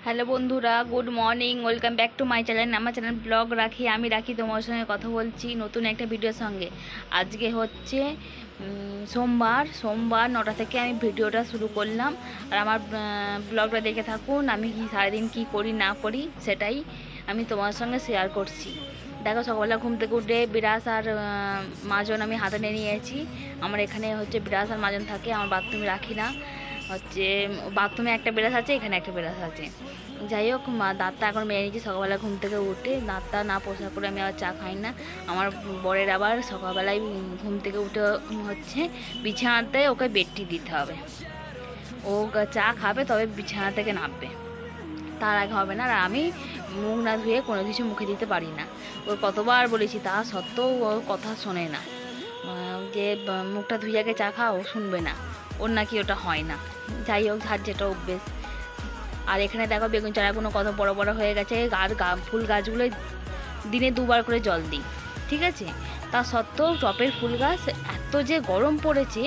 Hello বন্ধুরা, good morning, welcome back to my channel. আমার channel blog আমি রাখি তোমার সঙ্গে কথা বলছি নতুন একটা ভিডিওর সঙ্গে। আজকে হচ্ছে সোমবার 9টা থেকে আমি ভিডিওটা শুরু করলাম। আর আমার ব্লগটা দেখে থাকুন, আমি সারাদিন কী করি না করি সেটাই আমি তোমার সঙ্গে শেয়ার করছি। দেখো, সকালবেলা ঘুম থেকে উঠে বিরাস আর মাজন আমি হাতে নিয়েছি। আমার এখানে হচ্ছে বিরাস আর মাজন থাকে, আমার বাথরুমে রাখি না। হচ্ছে বাথরুমে একটা ব্রাশ আছে, এখানে একটা ব্রাশ আছে। যাই হোক, দাঁতটা এখন মেরে নিচ্ছি। সকালবেলা ঘুম থেকে উঠে দাঁতটা না পরিষ্কার করে আমি আবার চা খাই না। আমার বরের আবার সকালবেলায় ঘুম থেকে উঠে হচ্ছে বিছানাতে ওকে বেডটি দিতে হবে। ও চা খাবে তবে বিছানা থেকে নামবে, তার আগে হবে না। আর আমি মুখ না ধুয়ে কোনো কিছু মুখে দিতে পারি না। ওর কতবার বলেছি, তা সত্ত্বেও ওর কথা শোনে না। যে মুখটা ধুয়ে আগে চা খাও, শুনবে না, ওর নাকি ওটা হয় না। যাই হোক, যার যেটা অভ্যেস। আর এখানে দেখো, বেগুন চারাগুলো কত বড় বড় হয়ে গেছে। আর ফুল গাছগুলো দিনে 2বার করে জল দিই, ঠিক আছে। তা সত্ত্বেও টপের ফুল গাছ এত যে গরম পড়েছে,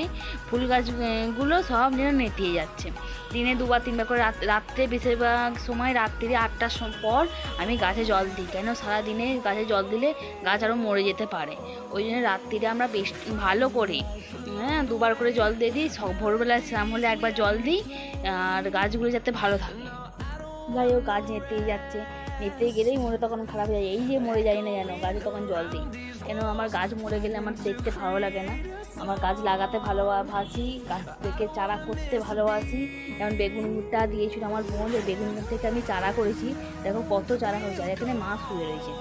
ফুল গাছগুলো সব যেন নেতিয়ে যাচ্ছে। দিনে 2বার 3বার করে রাত্রে, বেশিরভাগ সময় রাত্রি 8টার পর আমি গাছে জল দিই। কেন, সারাদিনে গাছে জল দিলে গাছ আরও মরে যেতে পারে। ওই জন্য রাত্রিরে আমরা বেশ ভালো করে 2বার করে জল দিয়ে দিই। ভোরবেলায় স্নান হলে একবার জল দিই, আর গাছগুলো যাতে ভালো থাকে। যাই হোক, গাছ নেতেই যাচ্ছে, নিতে গেলেই মনে তখন খারাপ হয়ে যায়। এই যে মরে যায় না যেন, গাছে তখন জল দিই। কেন, আমার গাছ মরে গেলে আমার দেখতে ভালো লাগে না। আমার গাছ লাগাতে ভালোবাসি, গাছ থেকে চারা করতে ভালোবাসি। যেমন বেগুনটা দিয়েছিল আমার বোন, ওই বেগুন থেকে আমি চারা করেছি। দেখো কত চারা হয়েছে। আর এখানে মা শুয়ে রয়েছে,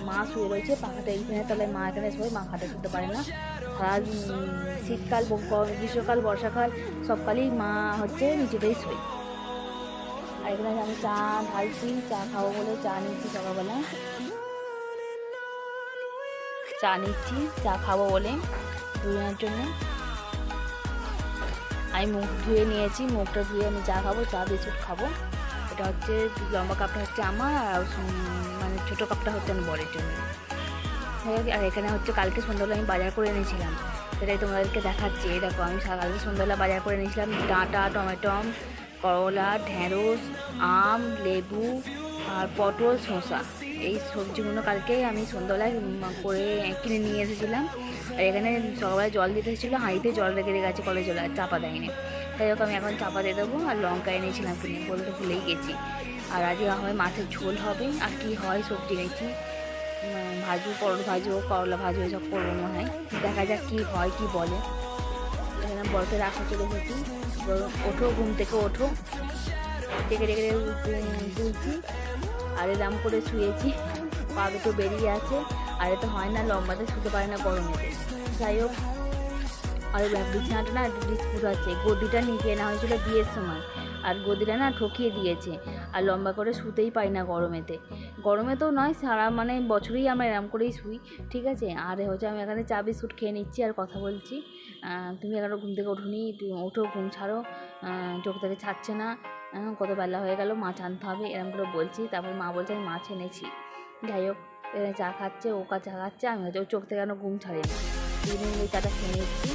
মা শুয়ে রয়েছে পাখাটা এইখানে। তাহলে মা এখানে শোয়, মা খাটে শুতে পারে না। সারা শীতকাল, গ্রীষ্মকাল, বর্ষাকাল সবকালেই মা হচ্ছে নিচেতেই শোয়। আর এখানে আমি চা ঢালছি, চা খাবো বলে চা নিচ্ছি। সকালবেলা চা খাবো বলে দুজনের জন্য আমি মুখ ধুয়ে নিয়েছি। মুখটা ধুয়ে আমি চা খাবো, চা বিস্কুট খাবো। এটা হচ্ছে লম্বা কাপটা হচ্ছে আমার, আর মানে ছোটো কাপটা হচ্ছে আমি বরের জন্য। আর এখানে হচ্ছে কালকে সন্ধ্যাবেলা আমি বাজার করে এনেছিলাম, সেটাই তোমাদেরকে দেখাচ্ছি। এই দেখো, আমি কালকে সন্ধ্যাবেলা বাজার করে এনেছিলাম ডাঁটা, টমেটো, করলা, ঢেঁড়স, আম, লেবু আর পটল, শসা। এই সবজিগুলো কালকে আমি সন্ধ্যাবেলায় করে কিনে নিয়ে এসেছিলাম। আর এখানে সকালবেলায় জল দিতে এসেছিলো, হাঁড়িতে জল রেখে গেছে, কলে জল আর চাপা দেয়নি। যাই হোক, আমি এখন চাপা দিয়ে দেবো। আর লঙ্কা এনেছিলাম কিনে, বলতে ভুলেই গেছি। আর আজকে হয় মাছের ঝোল হবে, আর কি হয় সবজি গেছি ভাজু, পরোটা ভাজু, করলা ভাজু, এসব করবো মনে হয়। দেখা যাক কী হয়, কি বলে। এখানে বরকে রাখা চলে এসেছি। ওঠো, ঘুম থেকে ওঠো, ডেকে ডেকে তুলছি। আর এরম করে শুয়েছি, পা দুটো বেরিয়ে আছে। আর এতে হয় না, লম্বাতে শুতে পারে না গরমেতে। যাই হোক, আর বিছানাটা না ডিসপুট আছে। গদিটা নিচে না হয়েছিল বিয়ের সময়, আর গদিটা না ঠকিয়ে দিয়েছে। আর লম্বা করে শুতেই পারি না গরমে তো নয়, সারা মানে বছরেই আমরা এরম করেই শুই, ঠিক আছে। আর হচ্ছে আমি এখানে চা বিস্কুট খেয়ে নিচ্ছি আর কথা বলছি। তুমি এখানে ঘুম থেকে ওঠোনি, ওঠো, ঘুম ছাড়ো, চোখ থেকে ছাড়ছে না, কত বেলা হয়ে গেল, মাছ আনতে হবে, এরকম করে বলছি। তারপর মা বলছে আমি মাছ এনেছি। যাই হোক, চা খাচ্ছে, ও চা খাচ্ছে, আমি হচ্ছে ওর চোখ থেকে কেন ঘুম ছাড়েনি। দুদিন ওই চাটা খেয়ে নিচ্ছি।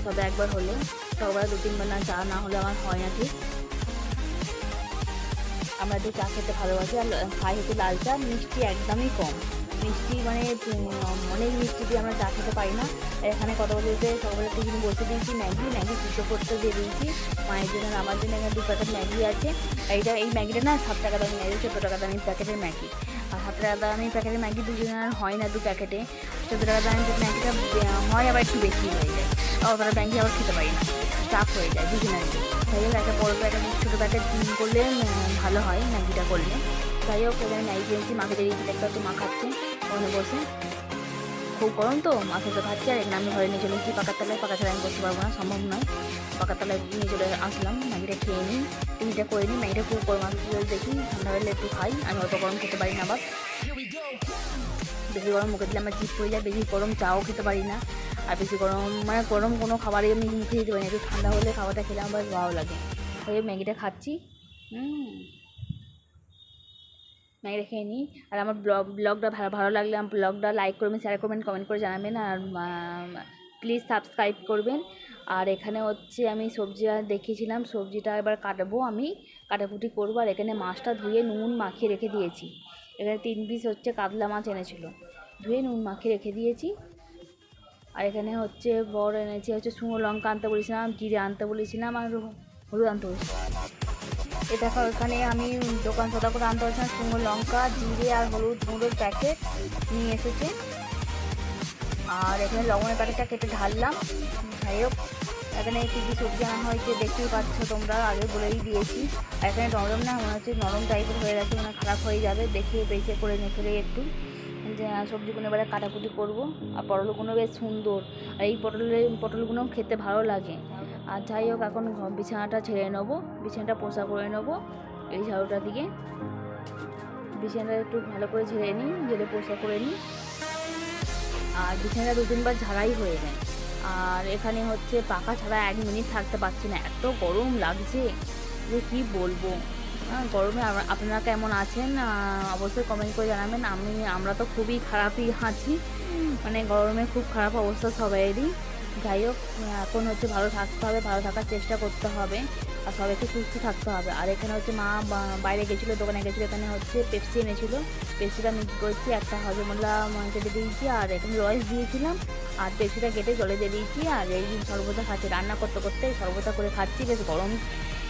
তবে একবার হলে, সকালবেলা 2-3 বেলা চা না হলে আমার হয় না ঠিক। আমরা একটু চা খেতে ভালোবাসি। আর খাই হচ্ছে লাল চা, মিষ্টি একদমই কম। মিষ্টি মানে অনেক মিষ্টি দিয়ে আমরা চা খেতে পারি না। এখানে কত বলতে সকালবেলা টিফিন বসে দিয়েছি, ম্যাগি দুটো করতে দিয়ে দিয়েছি মায়ের জন্য। আমার জন্য এখানে 2 প্যাকেট ম্যাগি আছে। এই ম্যাগিটা না 7 টাকা দামি ম্যাগি, 14 টাকা দামি প্যাকেটের ম্যাগি। আর 7 টাকা দামি প্যাকেটের ম্যাগি দুজনের হয় না, 2 প্যাকেটে। 14 টাকা দামি ম্যাগিটা হয়, আবার একটু বেশি হয়ে যায়। ওরা ম্যাগি আবার খেতে পারি না, চাপ হয়ে যায় দুজনের। তাই হোক, একটা বড় প্যাকেট, ছোটো প্যাকেট করলে ভালো হয় ম্যাগিটা করলে। যাই হোক, এখানে ম্যাগি কিনেছি, মাকে দিয়ে একটা তো মা খাচ্ছে ওখানে বসে। খুব গরম তো, মাকে তো খাচ্ছে। আর এখানে আমি ঘরে নিয়ে চলে এসেছি পাকার তলায়। পাকা ছাড়া আমি বসতে পারবো না, সম্ভব নয়। পাকার তলায় নিয়ে চলে আসলাম, ম্যাগিটা খেয়ে নিই, টিভিটা করে নিই। ম্যাগিটা খুব গরম আসতে দেখি, ঠান্ডা হলে একটু খাই। আমি অত গরম খেতে পারি না, আবার বেশি গরম মুখে দিলে আমার জিভ পড়ে যায়। বেশি গরম চাও খেতে পারি না। আর বেশি গরম মানে গরম কোনো খাবারই আমি মুখে দিতে পারি না। একটু ঠান্ডা হলে খাবারটা খেলে আমার ভালো লাগে। ওই ম্যাগিটা খাচ্ছি, ম্যাগিটা খেয়ে নিই। আর আমার ব্লগটা ভালো লাগলে আমার ব্লগটা লাইক করবেন, শেয়ার করবেন, কমেন্ট করে জানাবেন। আর প্লিজ সাবস্ক্রাইব করবেন। আর এখানে হচ্ছে আমি সবজিটা দেখিয়েছিলাম, সবজিটা এবার কাটবো, আমি কাটাকুটি করবো। আর এখানে মাছটা ধুয়ে নুন মাখিয়ে রেখে দিয়েছি। এখানে 3 পিস হচ্ছে কাতলা মাছ এনেছিল, ধুয়ে নুন মাখিয়ে রেখে দিয়েছি। আর এখানে হচ্ছে বড় এনেছি হচ্ছে শুকনো লঙ্কা আনতে বলেছিলাম, জিরে আনতে বলেছিলাম, আর হলুদ আনতে বলেছিলাম। এটা এখানে আমি দোকান সদা করে আনতে বলেছিলাম, শুকনো লঙ্কা, জিরে আর হলুদ গুঁড়োর প্যাকেট নিয়ে এসেছে। আর এখানে লবণের প্যাকেটটা কেটে ঢাললাম। যাই হোক, এখানে কী কী সবজি আনা হয়েছে দেখতেই পাচ্ছ তোমরা, আগে বলেই দিয়েছি। আর এখানে নরম না, মনে হচ্ছে নরম টাইপের হয়ে গেছে, মানে খারাপ হয়ে যাবে, দেখে বেছে করে নিতে একটু। যে সবজিগুলো এবারে কাটাকুটি করবো। আর পটলগুলো বেশ সুন্দর, আর এই পটলগুলো খেতে ভালো লাগে। আর যাই হোক, এখন বিছানাটা ছেড়ে নেবো, বিছানাটা পোষা করে নেবো এই ঝাড়ুটা দিয়ে। বিছানাটা একটু ভালো করে ঝেড়ে নিই, ঝেড়ে পোষা করে নিই। আর বিছানাটা 2-3 বার ঝাড়াই হয়ে যায়। আর এখানে হচ্ছে পাখা ছাড়া 1 মিনিট থাকতে পারছি না, এত গরম লাগছে যে কী বলবো। গরমে আপনারা কেমন আছেন অবশ্যই কমেন্ট করে জানাবেন। আমরা তো খুবই খারাপই আছি, মানে গরমে খুব খারাপ অবস্থা সবাইয়েরই। যাই হোক, এখন হচ্ছে ভালো থাকতে হবে, ভালো থাকার চেষ্টা করতে হবে, আর সবাইকে সুস্থ থাকতে হবে। আর এখানে হচ্ছে মা বাইরে গেছিলো, দোকানে গেছিলো, এখানে হচ্ছে পেপসি এনেছিলো, পেপসিটা মিক্স করছি, একটা হজমোলা কেটে দিয়েছি, আর এখানে রস দিয়েছিলাম, আর পেপসিটা কেটে জলে দিয়ে দিয়েছি। আর এই শরবতটা খাচ্ছি, রান্না করতে করতে শরবতটা করে খাচ্ছি, বেশ গরম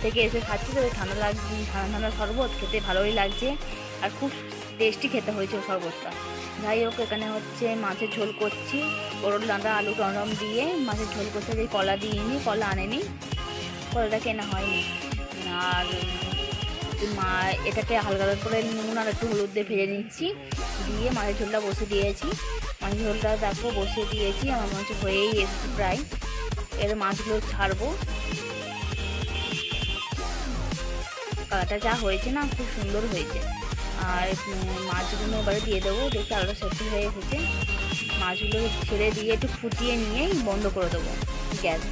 থেকে এসে খাচ্ছি তো ঠান্ডা লাগছে, ঠান্ডা শরবত খেতে ভালোই লাগছে, আর খুব টেস্টি খেতে হয়েছে শরবতটা। যাই হোক, এখানে হচ্ছে মাছের ঝোল করছি, পটল ডাঁটা আলু টরম দিয়ে মাছের ঝোল করতে, যে কলা দিইনি, কলা আনেনি, কলাটা কেনা হয়নি। আর মা এটাকে হালকা করে নুন আর একটু হলুদ দিয়ে ভেজে নিচ্ছি, দিয়ে মাছের ঝোলটা বসে দিয়েছি। মাছের ঝোলটা দেখো বসিয়ে দিয়েছি, আমার মনে হচ্ছে হয়েই এসেছে প্রায়। এর মাছগুলো ছাড়বো। কালারটা যা হয়েছে না, খুব সুন্দর হয়েছে। আর মাছগুলো এবারে দিয়ে দেবো, দেখি আলাদা সেদ্ধ হয়ে এসেছে। মাছগুলো ছেড়ে দিয়ে একটু ফুটিয়ে নিয়েই বন্ধ করে দেবো গ্যাস।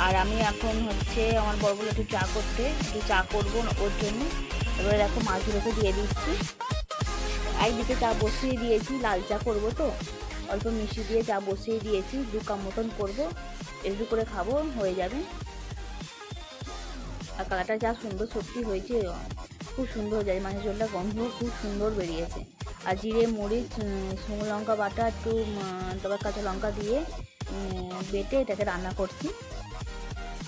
আর আমি এখন হচ্ছে আমার বড়গুলো একটু চা করবো ওর জন্য। এবারে দেখো মাছগুলোকে দিয়ে দিচ্ছি, একদিকে চা বসিয়ে দিয়েছি, লাল চা করবো তো, অল্প মিষ্টি দিয়ে চা বসিয়ে দিয়েছি, 2 কাপ মতন করবো, একটু করে খাবো, হয়ে যাবে। আর কালারটা যা সুন্দর সত্যি হয়েছে, খুব সুন্দর যায়, মাছের ঝোলটা গন্ধ খুব সুন্দর বেরিয়েছে। আর জিরে মরিচ শুকনো লঙ্কা বাটা একটু তারপর কাঁচা লঙ্কা দিয়ে বেটে এটাকে রান্না করছি।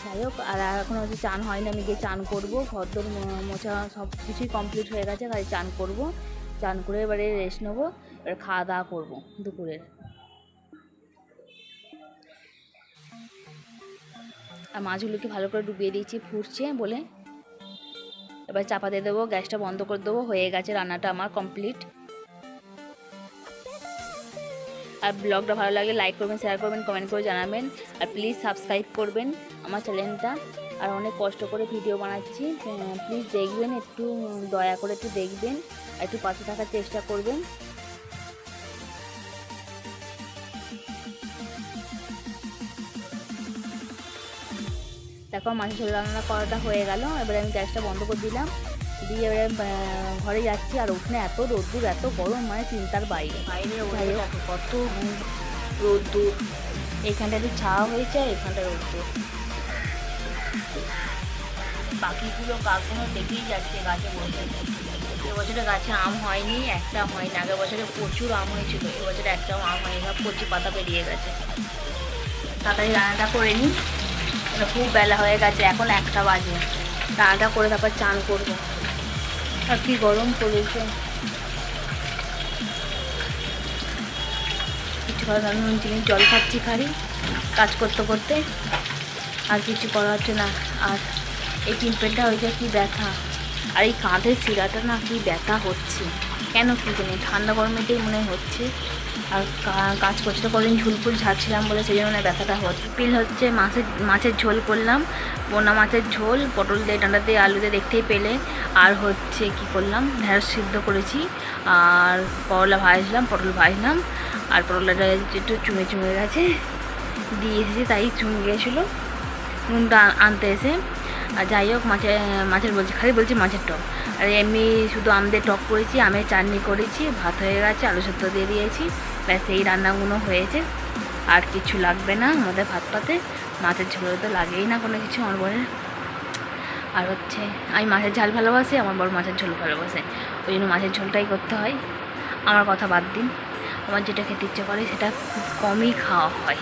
যাই হোক, আর এখন হচ্ছে চান হয়নি, আমি গিয়ে চান করবো, ঘরদোর মোছা সব কিছুই কমপ্লিট হয়ে গেছে, খালি চান করবো। চান করে এবারে রেস্ট নেবো, এবার খাওয়া দাওয়া করবো দুপুরের। আর মাছগুলোকে ভালো করে ডুবিয়ে দিয়েছি, ফুটছে বলে। এবার চাপা দিয়ে দেবো, গ্যাসটা বন্ধ করে দেবো, হয়ে গেছে রান্নাটা আমার কমপ্লিট। আর ব্লগটা ভালো লাগলে লাইক করবেন, শেয়ার করবেন, কমেন্ট করে জানাবেন, আর প্লিজ সাবস্ক্রাইব করবেন আমার চ্যানেলটা। আর অনেক কষ্ট করে ভিডিও বানাচ্ছি, প্লিজ দেখবেন, একটু দয়া করে একটু দেখবেন, আর একটু পাশে থাকার চেষ্টা করবেন। দেখো মাছের ঝোল রান্না করাটা হয়ে গেল, এবারে আমি গ্যাসটা বন্ধ করে দিলাম, দিয়ে এবারে ঘরে যাচ্ছি। আর উঠোনে এত রোদ্দুর, এত গরম, মানে চিন্তার বাইরে। কত রোদ্দুর, এইখানটা একটু ছাওয়া হয়েছে, এখানটা রোদ্দুর। পাখিগুলো কাকগুলো দেখেই যাচ্ছে গাছে বসে। এবছরে গাছে আম হয়নি, একটা হয়নি, আগের বছরে প্রচুর আম হয়েছিল, এবছরে একটাও আম হয়নি, সব কচি পাতা বেরিয়ে গেছে। তাড়াতাড়ি রান্নাটা করে নিই, খুব বেলা হয়ে গেছে, এখন 1টা বাজে। রান্নাটা করে তারপর চান করবো। আর কি গরম পড়েছে, কিছু করার জিনিস জল খাচ্ছি খালি কাজ করতে করতে, আর কিছু করা হচ্ছে না। আর এই টিম্পেলটা হয়েছে কি ব্যথা, আর এই কাঁধের শিরাটা না কি ব্যথা হচ্ছে, কেন কি জানি, ঠান্ডা গরমেতেই মনে হচ্ছে। আর কাজ করছে তো, কদিন ঝুলফুল ঝাড়ছিলাম বলে সেই জন্য ব্যথাটা হচ্ছে। পিল হচ্ছে মাছের ঝোল করলাম, বোনা মাছের ঝোল, পটল দিয়ে ডাঁটা দিয়ে আলু দিয়ে দেখতেই পেলে। আর হচ্ছে কি করলাম, ঢেঁড়স সিদ্ধ করেছি, আর করলা ভাজলাম, পটল ভাজলাম। আর পটলটা একটু চুমে গেছে, দিয়ে এসেছি, তাই চুমে গিয়েছিলো নুনটা আনতে এসে। আর যাই হোক, মাছের বলছি মাছের টক। আর এমনি শুধু আম দিয়ে টক করেছি, আমের চাটনি করেছি, ভাত হয়ে গেছে, আলু সেদ্ধ দিয়ে দিয়েছি, ব্যাস এই রান্নাগুলো হয়েছে, আর কিছু লাগবে না আমাদের ভাত পাতে। মাছের ঝোলে তো লাগেই না কোনো কিছু আমার বরের। আর হচ্ছে আমি মাছের ঝাল ভালোবাসি, আমার বর মাছের ঝোল ভালোবাসে, ওই জন্য মাছের ঝোলটাই করতে হয়। আমার কথা বাদ দিন, আমার যেটা খেতে ইচ্ছে করে সেটা খুব কমই খাওয়া হয়।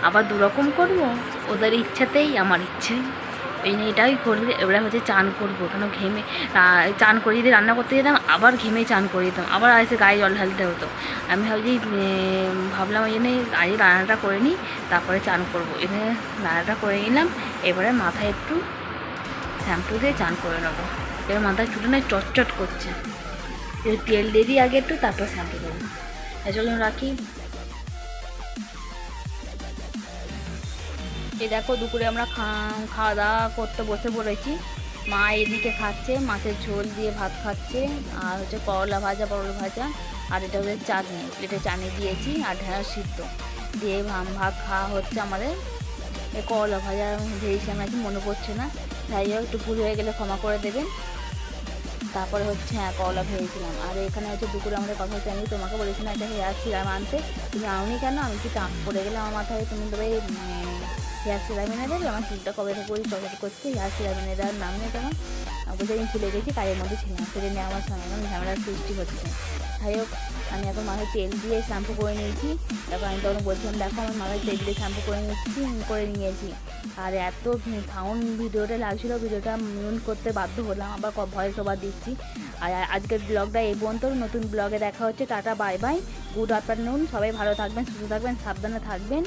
আবার দুরকম করবো, ওদের ইচ্ছাতেই আমার ইচ্ছে, ওই জন্য এটাই করবে। এবারে হচ্ছে চান করবো, কেন ঘেমে চান করে যদি রান্না করতে যেতাম আবার ঘেমে চান করে দিতাম, আবার এসে গায়ে জল ঢালতে হতো। আমি ভাবলাম ওই জন্যে আগে রান্নাটা করে নিই, তারপরে চান করবো। এখানে রান্নাটা করে নিলাম, এবারে মাথায় একটু শ্যাম্পু দিয়ে চান করে নেবো। এবার মাথায় চুলটা না চটচট করছে, তেল দিয়ে দিই আগে একটু, তারপর শ্যাম্পু করবো। চলুন রাখি। এই দেখো দুপুরে আমরা খাওয়া দাওয়া করতে বসে পড়েছি। মা এদিকে খাচ্ছে, মাছের ঝোল দিয়ে ভাত খাচ্ছে, আর হচ্ছে করলা ভাজা, পটল ভাজা, আর এটা হচ্ছে চাটনি, এটা চাটনি দিয়েছি, আর ঢেঁড়স সিদ্ধ দিয়ে ভাত খাওয়া হচ্ছে আমাদের। এই করলা ভাজা ভেবেছিলাম নাকি মনে পড়ছে না, যাই হোক একটু ভুল হয়ে গেলে ক্ষমা করে দেবেন। তারপরে হচ্ছে করলা ভেবেছিলাম। আর এখানে হচ্ছে দুপুরে আমাদের কথা হচ্ছে, আমি তোমাকে বলেছিলাম এটা হেয়ার সিরাম আনতে, তুমি আনোনি কেন? আমি কি টাক পড়ে গেলে আমার মাথায়, তুমি তবে হেয়ার সিরাম এনে দেবে? আমার চুলটা কবে থেকে ওই চকচক করছে, হেয়ার সিরাম এনে দেওয়ার নাম নেই তখন। বলতে আমি ভুলে গেছি, কাজের মধ্যে ছিলাম, সেটা নিয়ে আমার সঙ্গে এখন ঝামেলার সৃষ্টি হচ্ছে। যাই হোক, আমি এখন মাথায় তেল দিয়ে শ্যাম্পু করে নিয়েছি। তারপর আমি তখন বলছিলাম দেখো আমার মাথায় তেল দিয়ে শ্যাম্পু করে নিয়েছি। আর এত সাউন্ড ভিডিওটা লাগছিলো, ভিডিওটা মিউট করতে বাধ্য হলাম, আবার ভয়েস ওভার দিচ্ছি। আর আজকের ব্লগটা এই পর্যন্ত, নতুন ব্লগে দেখা হচ্ছে। Tata, bye bye, good afternoon, সবাই ভালো থাকবেন, সুস্থ থাকবেন, সাবধানে থাকবেন।